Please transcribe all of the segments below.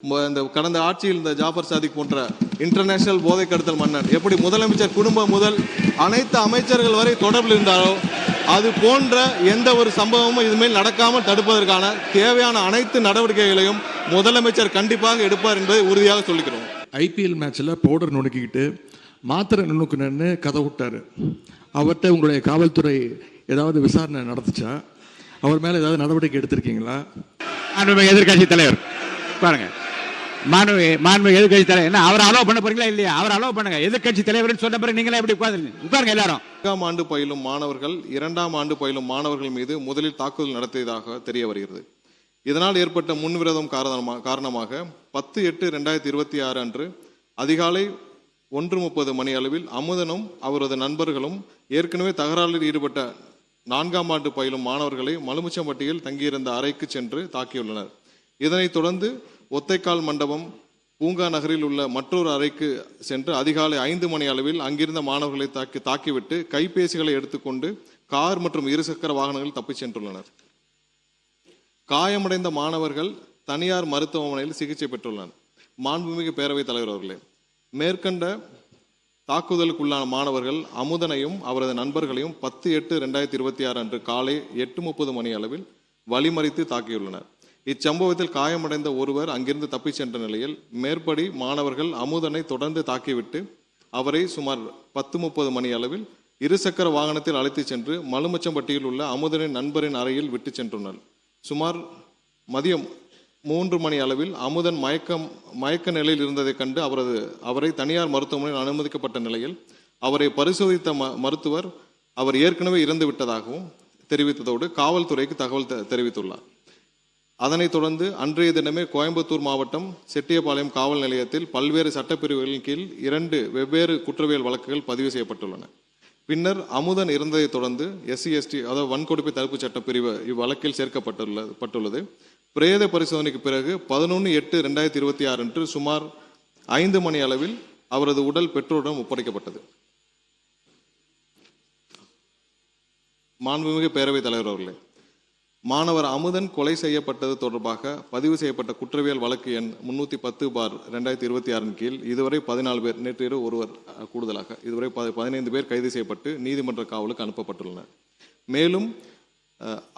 இந்த கடந்த ஆட்சியில் இந்த ஜாஃபர் சாதிக் போன்ற இன்டர்நேஷனல் போதை கடத்தல் மன்னன் எப்படி முதலமைச்சர் குடும்பம் முதல் அனைத்து அமைச்சர்கள் வரை தொடர்பில் இருந்தாரோ அது போன்ற எந்த ஒரு சம்பவமும் இதுமேல் நடக்காமல் தடுப்பதற்கான தேவையான அனைத்து நடவடிக்கைகளையும் முதலமைச்சர் கண்டிப்பாக எடுப்பார் என்பதை உறுதியாக சொல்லிக்கிறோம். ஐபிஎல் மேட்ச்சில் பவுடர் நுணுக்கிக்கிட்டு மாத்திரை நுணுக்குன்னு கதை விட்டார். அவர்கிட்ட உங்களுடைய காவல்துறை ஏதாவது விசாரணை நடத்துச்சா? அவர் மேலே ஏதாவது நடவடிக்கை எடுத்திருக்கீங்களா? எதிர்கட்சி தலைவர் பாருங்க, மாண்பு எதிர்கட்சி தலைவர் என்ன அவரை அலோவ் பண்ண போறீங்களா இல்லையா? அவரை அலோவ் பண்ணுங்க. எதிர்கட்சி தலைவர் சொன்ன பிறகு நீங்களே எப்படி உட்காருங்க எல்லாரும். 4ஆம் ஆண்டு பயிலும் மாணவர்கள் 2ஆம் ஆண்டு பயிலும் மாணவர்கள் மீது முதலில் தாக்குதல் நடத்தியதாக தெரிய வருகிறது. இதனால் ஏற்பட்ட முன்விரோதம் காரணமாக 10/8/2026 அன்று அதிகாலை 1:30 மணி அளவில் அமுதனும் அவரது நண்பர்களும் ஏற்கனவே தகராறில் ஈடுபட்ட 4ஆம் ஆண்டு பயிலும் மாணவர்களை மலுமிச்சம்பட்டியில் தங்கியிருந்த அறைக்கு சென்று தாக்கியுள்ளனர். இதனைத் தொடர்ந்து ஒத்தைக்கால் மண்டபம் பூங்கா நகரில் உள்ள மற்றொரு அறைக்கு சென்று அதிகாலை 5 மணி அளவில் அங்கிருந்த மாணவர்களை தாக்கிவிட்டு கைபேசிகளை எடுத்துக்கொண்டு கார் மற்றும் இருசக்கர வாகனங்கள் தப்பிச் சென்றுள்ளனர். காயமடைந்த மாணவர்கள் தனியார் மருத்துவமனையில் சிகிச்சை பெற்றுள்ளனர். மாண்புமிகு பேரவைத் தலைவர் அவர்களே, மேற்கண்ட தாக்குதலுக்குள்ளான மாணவர்கள் அமுதனையும் அவரது நண்பர்களையும் 10/8/2026 அன்று காலை 8:30 மணி அளவில் வழிமறித்து தாக்கியுள்ளனர். இச்சம்பவத்தில் காயமடைந்த ஒருவர் அங்கிருந்து தப்பிச் சென்ற நிலையில் மேற்படி மாணவர்கள் அமுதனை தொடர்ந்து தாக்கிவிட்டு அவரை சுமார் 10:30 மணி அளவில் இருசக்கர வாகனத்தில் அழைத்துச் சென்று மலுமச்சம்பட்டியில் உள்ள அமுதனின் நண்பரின் அறையில் விட்டு சென்றுள்ளனர். சுமார் மதியம் 3 மணி அளவில் அமுதன் மயக்க நிலையில் இருந்ததை கண்டு அவரை தனியார் மருத்துவமனையில் அனுமதிக்கப்பட்ட நிலையில் அவரை பரிசோதித்த மருத்துவர் அவர் ஏற்கனவே இறந்து விட்டதாகவும் தெரிவித்ததோடு காவல்துறைக்கு தகவல் தெரிவித்துள்ளார். அதனைத் தொடர்ந்து அன்றைய தினமே கோயம்புத்தூர் மாவட்டம் செட்டியபாளையம் காவல் நிலையத்தில் பல்வேறு சட்டப்பிரிவுகளின் கீழ் 2 வெவ்வேறு குற்றவியல் வழக்குகள் பதிவு செய்யப்பட்டுள்ளன. பின்னர் அமுதன் இறந்ததை தொடர்ந்து SC/ST அதாவது வன்கொடுமை தடுப்பு சட்ட பிரிவு இவ்வழக்கில் சேர்க்கப்பட்டுள்ளது. பிரேத பரிசோதனைக்கு பிறகு 11/8/2026 அன்று சுமார் 5 மணி அளவில் அவரது உடல் பெற்றோரிடம் ஒப்படைக்கப்பட்டது. மாண்புமிகு பேரவைத் தலைவர் அவர்களே, மாணவர் அமுதன் கொலை செய்யப்பட்டது தொடர்பாக பதிவு செய்யப்பட்ட குற்றவியல் வழக்கு எண் 310/2026 கீழ் இதுவரை 14 பேர், நேற்று இரவு ஒருவர் கூடுதலாக இதுவரை 15 பேர் கைது செய்யப்பட்டு நீதிமன்ற காவலுக்கு அனுப்பப்பட்டுள்ளனர். மேலும்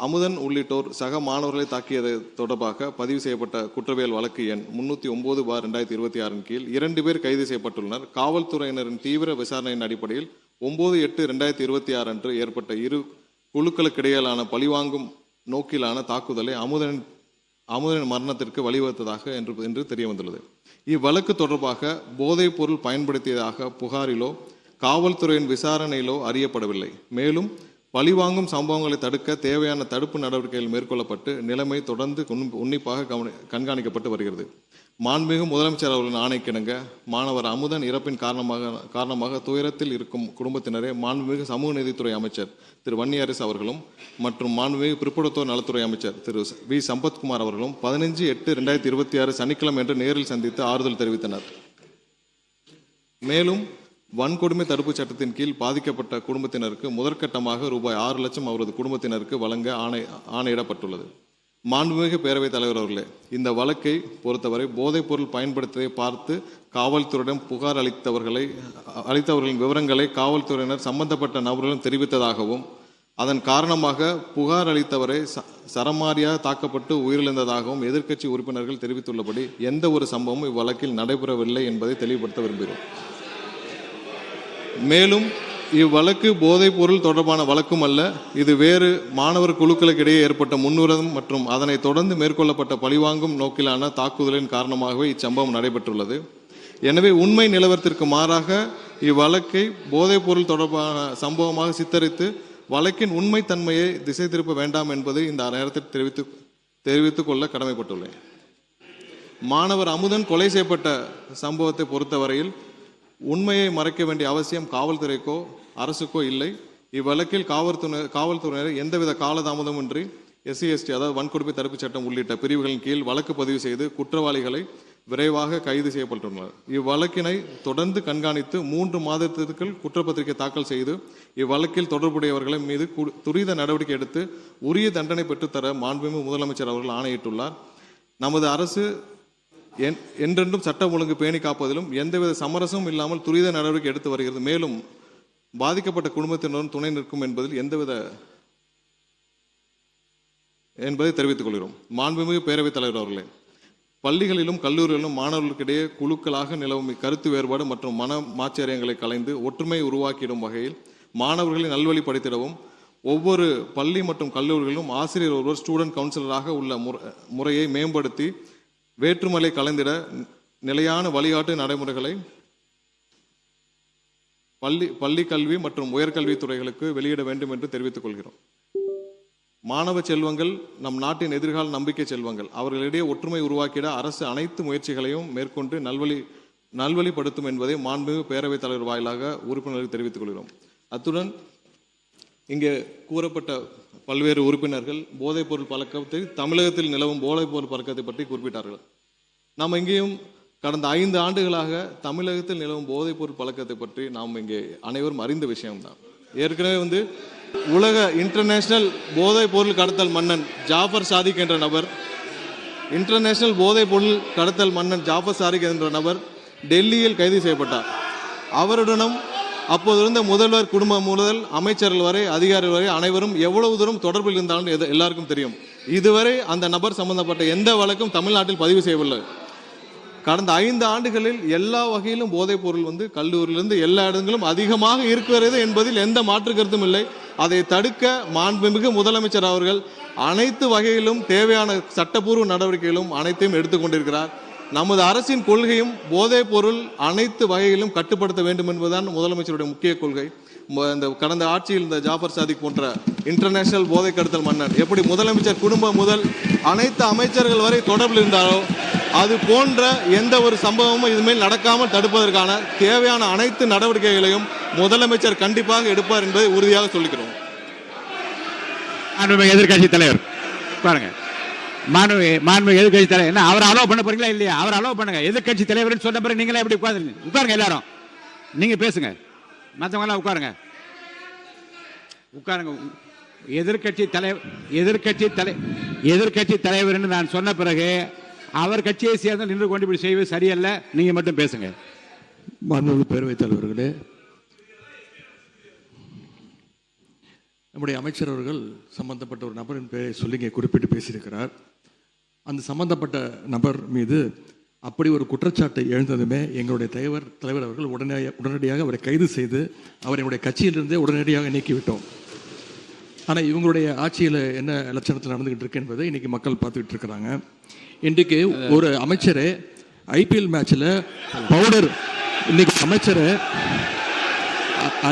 அமுதன் உள்ளிட்டோர் சக மாணவர்களை தாக்கியது தொடர்பாக பதிவு செய்யப்பட்ட குற்றவியல் வழக்கு எண் 309/2026 கீழ் 2 பேர் கைது செய்யப்பட்டுள்ளனர். காவல்துறையினரின் தீவிர விசாரணையின் அடிப்படையில் 9/8/2026 அன்று ஏற்பட்ட இரு குழுக்களுக்கிடையிலான பழிவாங்கும் நோக்கிலான தாக்குதலை அமுதனின் மரணத்திற்கு வழிவகுத்ததாக என்று தெரிய வந்துள்ளது. இவ்வழக்கு தொடர்பாக போதைப் பொருள் பயன்படுத்தியதாக புகாரிலோ காவல்துறையின் விசாரணையிலோ அறியப்படவில்லை. மேலும் பழிவாங்கும் சம்பவங்களை தடுக்க தேவையான தடுப்பு நடவடிக்கைகள் மேற்கொள்ளப்பட்டு நிலைமை தொடர்ந்து உன்னிப்பாக கண்காணிக்கப்பட்டு வருகிறது. மாண்புமிகு முதலமைச்சர் அவர்களின் ஆணைக்கிணங்க மாணவர் அமுதன் இறப்பின் காரணமாக துயரத்தில் இருக்கும் குடும்பத்தினரே மாண்புமிகு சமூக நீதித்துறை அமைச்சர் திரு வன்னியரசு அவர்களும் மற்றும் மாண்புமிகு பிற்படுத்தோர் நலத்துறை அமைச்சர் திரு வி சம்பத்குமார் அவர்களும் 15/8/2026 சனிக்கிழமை என்று நேரில் சந்தித்து ஆறுதல் தெரிவித்தனர். மேலும் வன்கொடுமை தடுப்பு சட்டத்தின் கீழ் பாதிக்கப்பட்ட குடும்பத்தினருக்கு முதற்கட்டமாக ரூபாய் 6 லட்சம் அவரது குடும்பத்தினருக்கு வழங்க ஆணையிடப்பட்டுள்ளது. மாண்புமிகு பேரவைத் தலைவர் அவர்களே, இந்த வழக்கை பொறுத்தவரை போதைப் பொருள் பயன்படுத்துவதை பார்த்து காவல்துறையிடம் புகார் அளித்தவர்களின் விவரங்களை காவல்துறையினர் சம்பந்தப்பட்ட நபர்களும் தெரிவித்ததாகவும் அதன் காரணமாக புகார் அளித்தவரை சரமாரியாக தாக்கப்பட்டு உயிரிழந்ததாகவும் எதிர்க்கட்சி உறுப்பினர்கள் தெரிவித்துள்ளபடி எந்த ஒரு சம்பவமும் இவ்வழக்கில் நடைபெறவில்லை என்பதை தெளிவுபடுத்த விரும்புகிறோம். மேலும் இவ்வழக்கு போதைப் பொருள் தொடர்பான வழக்கும் அல்ல, இது வேறு மாணவர் குழுக்களுக்கிடையே ஏற்பட்ட முன்னுரிதம் மற்றும் அதனை தொடர்ந்து மேற்கொள்ளப்பட்ட பழிவாங்கும் நோக்கிலான தாக்குதலின் காரணமாகவே இச்சம்பவம் நடைபெற்றுள்ளது. எனவே உண்மை நிலவரத்திற்கு மாறாக இவ்வழக்கை போதைப் பொருள் தொடர்பான சம்பவமாக சித்தரித்து வழக்கின் உண்மை தன்மையை திசை திருப்ப வேண்டாம் என்பதை இந்த நேரத்தில் தெரிவித்துக் கொள்ள கடமைப்பட்டுள்ளேன். மாணவர் அமுதன் கொலை செய்யப்பட்ட சம்பவத்தை பொறுத்தவரையில் உண்மையை மறைக்க வேண்டிய அவசியம் காவல்துறைக்கோ அரசுக்கோ இல்லை. இவ்வழக்கில் காவல்துறையினர் எந்தவித காலதாமதமின்றி SC/ST அதாவது வன்கொடுமை தடுப்பு சட்டம் உள்ளிட்ட பிரிவுகளின் கீழ் வழக்கு பதிவு செய்து குற்றவாளிகளை விரைவாக கைது செய்யப்பட்டுள்ளனர். இவ்வழக்கினை தொடர்ந்து கண்காணித்து 3 மாதத்திற்குள் குற்றப்பத்திரிகை தாக்கல் செய்து இவ்வழக்கில் தொடர்புடையவர்களை மீது துரித நடவடிக்கை எடுத்து உரிய தண்டனை பெற்றுத்தர மாண்புமிகு முதலமைச்சர் அவர்கள் ஆணையிட்டுள்ளார். நமது அரசு என்றென்றும் சட்டம் ஒழுங்கு பேணி காப்பதிலும் எந்தவித சமரசமும் இல்லாமல் துரித நடவடிக்கை எடுத்து வருகிறது. மேலும் பாதிக்கப்பட்ட குடும்பத்தினரும் துணை நிற்கும் என்பதை தெரிவித்துக் கொள்கிறோம். மாண்புமிகு பேரவைத் தலைவர் அவர்களே, பள்ளிகளிலும் கல்லூரிகளிலும் மாணவர்களுக்கிடையே குழுக்களாக நிலவும் கருத்து வேறுபாடு மற்றும் மன மாச்சரியங்களை கலைந்து ஒற்றுமை உருவாக்கிடும் வகையில் மாணவர்களை நல்வழிப்படுத்திடவும் ஒவ்வொரு பள்ளி மற்றும் கல்லூரிகளிலும் ஆசிரியர் ஒருவர் ஸ்டூடெண்ட் கவுன்சிலராக உள்ள முறையை மேம்படுத்தி வேற்றுமலை கலைந்திட நிலையான வழிகாட்டு நடைமுறைகளை பள்ளி கல்வி மற்றும் உயர்கல்வித்துறைகளுக்கு வெளியிட வேண்டும் என்று தெரிவித்துக் கொள்கிறோம். மாணவ செல்வங்கள் நம் நாட்டின் எதிர்கால நம்பிக்கை செல்வங்கள். அவர்களிடையே ஒற்றுமை உருவாக்கிட அரசு அனைத்து முயற்சிகளையும் மேற்கொண்டு நல்வழிப்படுத்தும் என்பதை மாண்புமிகு பேரவைத் தலைவர் வாயிலாக உறுப்பினர்களுக்கு தெரிவித்துக் கொள்கிறோம். அத்துடன் இங்கே கூறப்பட்ட பல்வேறு உறுப்பினர்கள் போதைப்பொருள் பழக்கத்தை, தமிழகத்தில் நிலவும் போதைப்பொருள் பழக்கத்தை பற்றி குறிப்பிட்டார்கள். நாம் இங்கேயும் கடந்த 5 ஆண்டுகளாக தமிழகத்தில் நிலவும் போதைப்பொருள் பழக்கத்தை பற்றி நாம் இங்கே அனைவரும் அறிந்த விஷயம்தான். ஏற்கனவே உலக இன்டர்நேஷனல் போதைப் பொருள் கடத்தல் மன்னன் ஜாஃபர் சாதிக் என்ற நபர் டெல்லியில் கைது செய்யப்பட்டார். அவருடனும் அப்போதிருந்த முதல்வர் குடும்பம் முதல் அமைச்சர்கள் வரை அதிகாரிகள் வரை அனைவரும் எவ்வளவு தூரம் தொடர்பில் இருந்தாலும் எல்லாருக்கும் தெரியும். இதுவரை அந்த நபர் சம்பந்தப்பட்ட எந்த வழக்கும் தமிழ்நாட்டில் பதிவு செய்யவில்லை. கடந்த 5 ஆண்டுகளில் எல்லா வகையிலும் போதைப் பொருள் கல்லூரியிலிருந்து எல்லா இடங்களும் அதிகமாக இருக்கிறது என்பதில் எந்த மாற்று கருத்தும் இல்லை. அதை தடுக்க மாண்புமிகு முதலமைச்சர் அவர்கள் அனைத்து வகையிலும் தேவையான சட்டப்பூர்வ நடவடிக்கைகளும் அனைத்தையும் எடுத்துக்கொண்டிருக்கிறார். நமது அரசின் கொள்கையும் போதைப் பொருள் அனைத்து வகையிலும் கட்டுப்படுத்த வேண்டும் என்பதுதான் முதலமைச்சருடைய முக்கிய கொள்கை. இந்த கடந்த ஆட்சியில் இந்த ஜாஃபர் சாதிக் போன்ற இன்டர்நேஷனல் போதை கடத்தல் மன்னன் எப்படி முதலமைச்சர் குடும்பம் முதல் அனைத்து அமைச்சர்கள் வரை தொடர்பில் இருந்தாரோ அது போன்ற எந்த ஒரு சம்பவமும் இதுமேல் நடக்காமல் தடுப்பதற்கான தேவையான அனைத்து நடவடிக்கைகளையும் முதலமைச்சர் கண்டிப்பாக எடுப்பார் என்பதை உறுதியாக சொல்லிக்கிறோம். எதிர்கட்சி தலைவர் பாருங்க, மாண்புமிகு எதிர்கட்சி தலைவர் என்ன அவர் அலோவ் பண்ண போறீங்களா இல்லையா? அவர் அலோவ் பண்ணுங்க. எதிர்கட்சி தலைவர் சொன்ன பிறகு நீங்களே எப்படி உட்காருங்க, எல்லாரும் நீங்க பேசுங்க, மற்றவங்க எல்லாம் உட்காருங்க. எதிர்கட்சி தலைவர் என்று நான் சொன்ன பிறகு அவர் கட்சியை சேர்ந்து நின்று கொண்டு இப்படி செய்வது சரியல்ல. நீங்க மட்டும் பேசுங்க. மாண்புமிகு பேரவைத் தலைவர்களே, நம்முடைய அமைச்சர் அவர்கள் சம்பந்தப்பட்ட ஒரு நபரின் பெயரை சொல்லி இங்கே குறிப்பிட்டு பேசியிருக்கிறார். அந்த சம்பந்தப்பட்ட நபர் மீது அப்படி ஒரு குற்றச்சாட்டை எழுந்ததுமே எங்களுடைய தலைவர் அவர்கள் உடனடியாக அவரை கைது செய்து அவரை என்னுடைய கட்சியிலிருந்தே உடனடியாக நீக்கிவிட்டோம். ஆனால் இவங்களுடைய ஆட்சியில் என்ன லட்சணத்தில் நடந்துகிட்டு இருக்கு என்பதை இன்னைக்கு மக்கள் பார்த்துக்கிட்டு இருக்கிறாங்க. இன்றைக்கு ஒரு அமைச்சரை ஐபிஎல் மேட்சில் பவுடர், இன்னைக்கு அமைச்சரை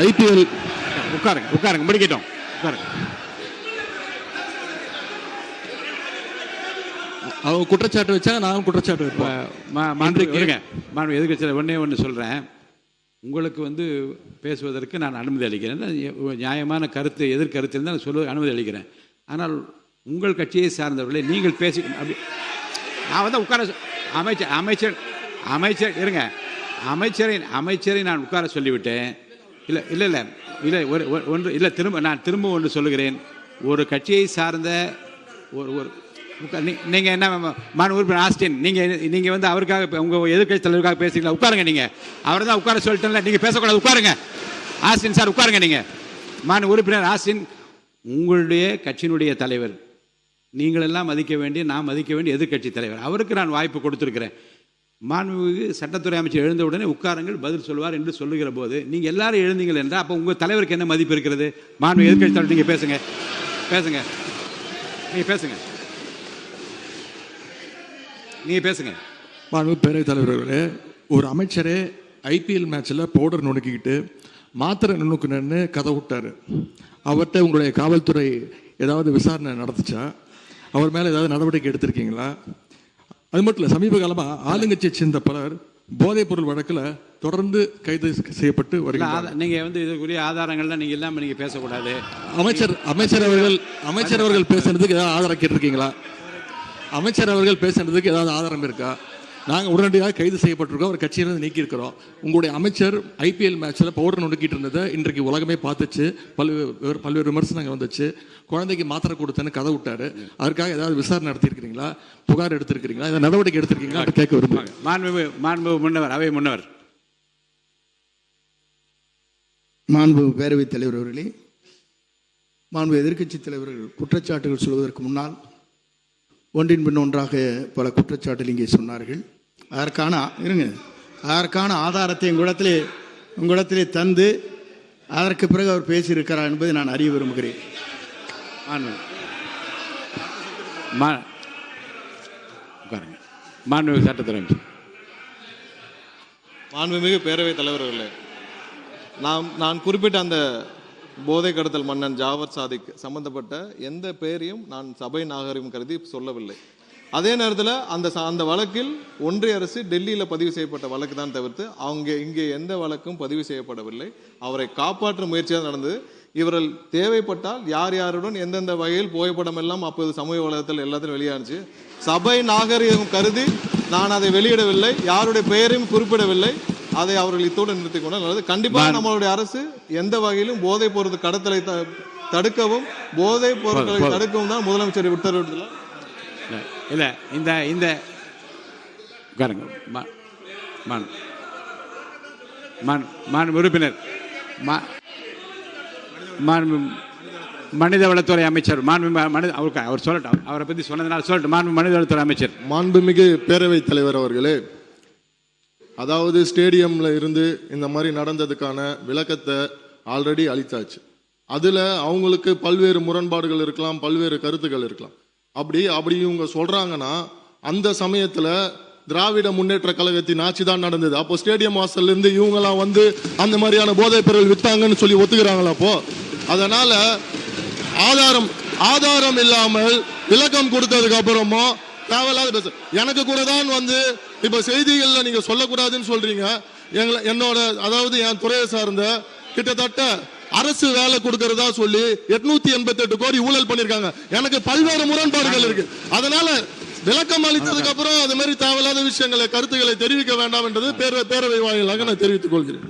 ஐபிஎல் உட்காருங்க முடிக்கட்டும். அவங்க குற்றச்சாட்டு வச்சா நான் குற்றச்சாட்டு வைப்பேன். எதிர்கட்சியில் ஒன்று சொல்கிறேன். உங்களுக்கு பேசுவதற்கு நான் அனுமதி அளிக்கிறேன். நியாயமான கருத்து எதிர்கருத்து இருந்தால் நான் சொல்ல அனுமதி அளிக்கிறேன். ஆனால் உங்கள் கட்சியை சார்ந்தவர்களை நீங்கள் பேசி அப்படி நான் உட்கார அமைச்சர் இருங்க, அமைச்சரை நான் உட்கார சொல்லிவிட்டேன். இல்லை ஒன்று இல்லை, திரும்ப ஒன்று சொல்லுகிறேன். ஒரு கட்சியை சார்ந்த ஒரு நீங்கள் என்ன மாநில உறுப்பினர் ஆஸ்டின், நீங்கள் அவருக்காக உங்கள் எதிர்கட்சி தலைவருக்காக பேசுறீங்களா? உட்காருங்க. நீங்கள் அவர் தான் உட்கார சொல்லிட்டேன்ல, நீங்கள் பேசக்கூடாது. உட்காருங்க. ஆஸ்டின் சார் உட்காருங்க. நீங்கள் மாநில உறுப்பினர் ஆஸ்டின், உங்களுடைய கட்சியினுடைய தலைவர், நீங்கள் எல்லாம் மதிக்க வேண்டிய, நான் மதிக்க வேண்டிய எதிர்கட்சி தலைவர், அவருக்கு நான் வாய்ப்பு கொடுத்துருக்கிறேன். மாண்புமிகு சட்டத்துறை அமைச்சர் எழுந்த உடனே உட்காருங்கள், பதில் சொல்வார் என்று சொல்லுகிற போது நீங்கள் எல்லாரும் எழுந்தீங்கள் என்றால் அப்போ உங்கள் தலைவருக்கு என்ன மதிப்பு இருக்கிறது? மாண்புமிகு எதிர்கட்சி தலைவர், நீங்கள் பேசுங்க. மாண்புமிகு பேரவைத் தலைவர்களே, ஒரு அமைச்சரே ஐபிஎல் மேட்சில் பவுடர் நுணுக்கிக்கிட்டு மாத்திரை நுணுக்குன்னு கதை விட்டார். அவர்கிட்ட உங்களுடைய காவல்துறை ஏதாவது விசாரணை நடத்துச்சா? அவர் மேலே ஏதாவது நடவடிக்கை எடுத்திருக்கீங்களா? அது மட்டும் இல்லை, சமீப காலமாக ஆளுங்கட்சியை சேர்ந்த பலர் போதைப் பொருள் வழக்கில் தொடர்ந்து கைது செய்யப்பட்டு வருகிறார்கள். நீங்கள் இதுக்குரிய ஆதாரங்கள்லாம் நீங்கள் இல்லாமல் நீங்கள் பேசக்கூடாது. அமைச்சர் அவர்கள் பேசுனதுக்கு ஏதாவது ஆதாரம் கேட்டிருக்கீங்களா? அமைச்சர் அவர்கள் பேசுனதுக்கு ஏதாவது ஆதாரம் இருக்கா? நாங்கள் உடனடியாக கைது செய்யப்பட்டிருக்கோம், ஒரு கட்சியிலிருந்து நீக்கியிருக்கிறோம். உங்களுடைய அமைச்சர் IPL மேட்ச்சில் பவுடர் நொறுக்கிட்டு இருந்ததை இன்றைக்கு உலகமே பார்த்துச்சு, பல்வேறு விமர்சனங்கள் வந்துச்சு. குழந்தைக்கு மாத்திரை கொடுத்தேன்னு கதை விட்டாரு. அதற்காக ஏதாவது விசாரணை நடத்தியிருக்கிறீங்களா, புகார் எடுத்திருக்கிறீங்களா, ஏதாவது நடவடிக்கை எடுத்திருக்கீங்களா கேட்க விரும்புகிறேன். மாண்பு முன்னவர், அவை முன்னவர். மாண்பு பேரவைத் தலைவர் அவர்களே, மாண்பு எதிர்க்கட்சித் தலைவர்கள் குற்றச்சாட்டுகள் சொல்வதற்கு முன்னால் ஒன்றின் பின் ஒன்றாக பல குற்றச்சாட்டுகள் இங்கே சொன்னார்கள். அதற்கான ஆதாரத்தை உங்களிடத்திலே தந்து அதற்கு பிறகு அவர் பேசியிருக்கிறார் என்பதை நான் அறிய விரும்புகிறேன். மாண்புமிகு சட்டத்துறை அமைச்சர். மாண்புமிகு பேரவைத் தலைவர்களே, நான் குறிப்பிட்ட அந்த போதை கடத்தல் மன்னன் ஜாவர் சாதிக் சம்பந்தப்பட்ட எந்த பெயரையும் நான் சபை நாகரிகம் கருதி சொல்லவில்லை. அதே நேரத்தில் அந்த வழக்கில் ஒன்றிய அரசு டெல்லியில் பதிவு செய்யப்பட்ட வழக்கு தான் தவிர்த்து இங்கே எந்த வழக்கும் பதிவு செய்யப்படவில்லை. அவரை காப்பாற்றும் முயற்சியாக நடந்தது. இவர்கள் தேவைப்பட்டால் யார் யாருடன் எந்தெந்த வகையில் புகைப்படம் எல்லாம் அப்போது சமூக வலைதளத்தில் எல்லாத்திலும் வெளியானுச்சு. சபை நாகரிகம் கருதி நான் அதை வெளியிடவில்லை, யாருடைய பெயரையும் குறிப்பிடவில்லை. அதை அவர்கள் இத்தோடு நிறுத்திக் கொண்டால் நல்லது. கண்டிப்பாக நம்மளுடைய அரசு எந்த வகையிலும் போதைப் பொருள் கடத்தலை தடுக்கவும் போதைப் பொருட்களை தடுக்கவும் தான் முதலமைச்சர் உத்தரவிட்டுள்ளார். இல்ல இந்த உறுப்பினர் மனிதவளத்துறை அமைச்சர் அவர் சொல்லட்டும், அவரை பத்தி சொன்னதுனால சொல்லட்டும். மனிதவளத்துறை அமைச்சர். மாண்புமிகு பேரவைத் தலைவர் அவர்களே, அதாவது ஸ்டேடியம்ல இருந்து இந்த மாதிரி நடந்ததுக்கான விளக்கத்தை ஆல்ரெடி அளித்தாச்சு. அதுல அவங்களுக்கு பல்வேறு முரண்பாடுகள் இருக்கலாம், பல்வேறு கருத்துக்கள் இருக்கலாம். அப்படி இவங்க சொல்றாங்கன்னா அந்த சமயத்துல திராவிட முன்னேற்ற கழகத்தின் ஆட்சி தான் நடந்தது. அப்போ ஸ்டேடியம் வாசல்ல இருந்து இவங்கெல்லாம் வந்து அந்த மாதிரியான போதைப் பொருள் வித்தாங்கன்னு சொல்லி ஒத்துக்கிறாங்களா? அப்போ அதனால ஆதாரம் இல்லாமல் விளக்கம் கொடுத்ததுக்கு அப்புறமும் தேவையில்லாத பேச எனக்கு கூட தான் வந்து இப்ப செய்திகள்ல நீங்க சொல்லக்கூடாதுன்னு சொல்றீங்க. என்னோட அதாவது என் துறையை சார்ந்த கிட்டத்தட்ட அரசு வேலை கொடுக்கறதா சொல்லி 888 கோடி ஊழல் பண்ணிருக்காங்க. எனக்கு பல்வேறு முரண்பாடுகள் இருக்கு. அதனால விளக்கம் அளித்ததுக்கு அப்புறம் அது மாதிரி தேவையில்லாத விஷயங்களை கருத்துக்களை தெரிவிக்க வேண்டாம் என்றது பேரவை வாயிலாக நான் தெரிவித்துக் கொள்கிறேன்.